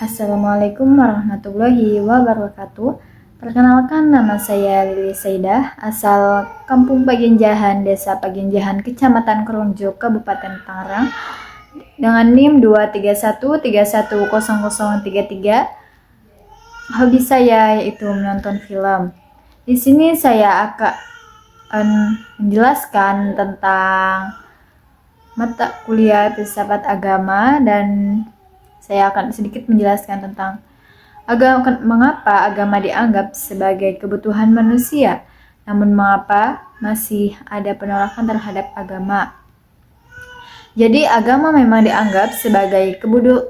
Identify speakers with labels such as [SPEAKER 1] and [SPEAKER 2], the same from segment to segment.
[SPEAKER 1] Assalamualaikum warahmatullahi wabarakatuh. Perkenalkan, nama saya Lili Saidah, asal Kampung Pagenjahan, Desa Pagenjahan, Kecamatan Krongjo, Kabupaten Tangerang, dengan NIM 231310033. Hobi saya yaitu menonton film. Di sini saya akan menjelaskan tentang mata kuliah filsafat agama, dan saya akan sedikit menjelaskan tentang mengapa agama dianggap sebagai kebutuhan manusia, namun mengapa masih ada penolakan terhadap agama. Jadi agama memang dianggap sebagai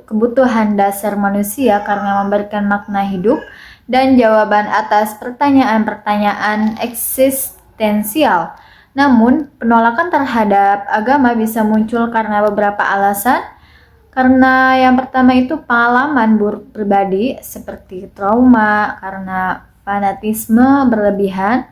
[SPEAKER 1] kebutuhan dasar manusia karena memberikan makna hidup dan jawaban atas pertanyaan-pertanyaan eksistensial. Namun, penolakan terhadap agama bisa muncul karena beberapa alasan. Karena yang pertama itu pengalaman buruk pribadi seperti trauma karena fanatisme berlebihan,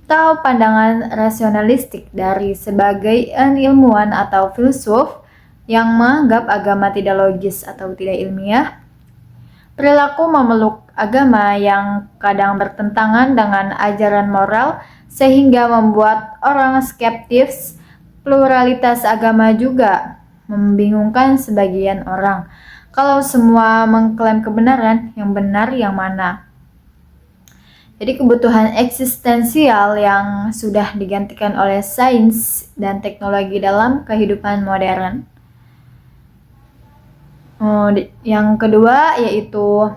[SPEAKER 1] atau pandangan rasionalistik dari sebagian ilmuwan atau filsuf yang menganggap agama tidak logis atau tidak ilmiah. Perilaku memeluk agama yang kadang bertentangan dengan ajaran moral sehingga membuat orang skeptis. Pluralitas agama juga membingungkan sebagian orang. Kalau semua mengklaim kebenaran, yang benar yang mana? Jadi kebutuhan eksistensial yang sudah digantikan oleh sains dan teknologi dalam kehidupan modern. Yang kedua yaitu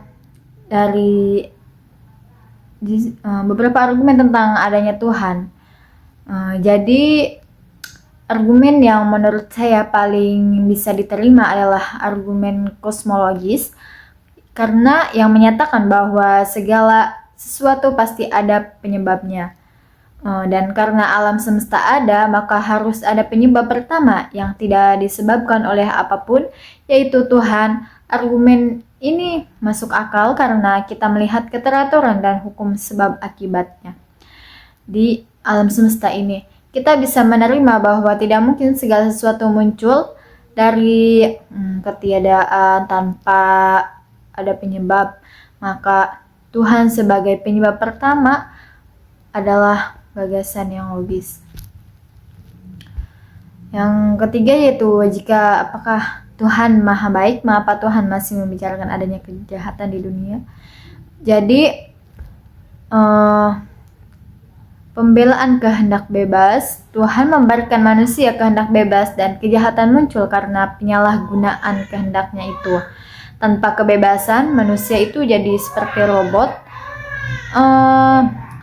[SPEAKER 1] dari beberapa argumen tentang adanya Tuhan. Jadi argumen yang menurut saya paling bisa diterima adalah argumen kosmologis, karena yang menyatakan bahwa segala sesuatu pasti ada penyebabnya. Dan karena alam semesta ada, maka harus ada penyebab pertama yang tidak disebabkan oleh apapun, yaitu Tuhan. Argumen ini masuk akal karena kita melihat keteraturan dan hukum sebab akibatnya di alam semesta ini. Kita bisa menerima bahwa tidak mungkin segala sesuatu muncul dari ketiadaan tanpa ada penyebab. Maka Tuhan sebagai penyebab pertama adalah gagasan yang logis. Yang ketiga yaitu apakah Tuhan maha baik, mengapa Tuhan masih membicarakan adanya kejahatan di dunia. Jadi pembelaan kehendak bebas, Tuhan memberikan manusia kehendak bebas dan kejahatan muncul karena penyalahgunaan kehendaknya itu. Tanpa kebebasan, manusia itu jadi seperti robot.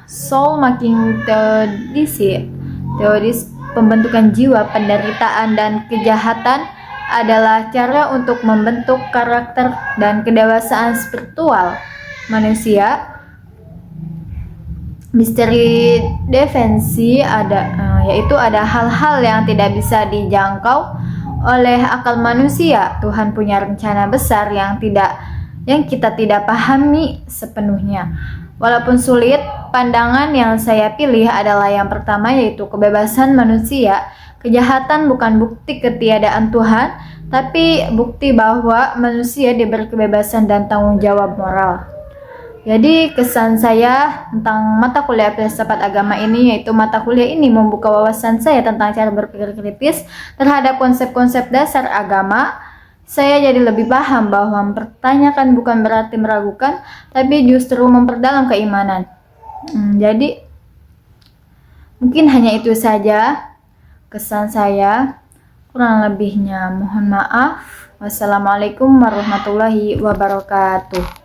[SPEAKER 1] Soul making teodis pembentukan jiwa, penderitaan dan kejahatan adalah cara untuk membentuk karakter dan kedewasaan spiritual manusia. Misteri defensi yaitu ada hal-hal yang tidak bisa dijangkau oleh akal manusia. Tuhan punya rencana besar yang kita tidak pahami sepenuhnya. Walaupun sulit, pandangan yang saya pilih adalah yang pertama, yaitu kebebasan manusia. Kejahatan bukan bukti ketiadaan Tuhan, tapi bukti bahwa manusia diberi kebebasan dan tanggung jawab moral. Jadi kesan saya tentang mata kuliah filsafat agama ini, yaitu mata kuliah ini membuka wawasan saya tentang cara berpikir kritis terhadap konsep-konsep dasar agama. Saya jadi lebih paham bahwa mempertanyakan bukan berarti meragukan, tapi justru memperdalam keimanan. Jadi mungkin hanya itu saja kesan saya. Kurang lebihnya mohon maaf. Wassalamualaikum warahmatullahi wabarakatuh.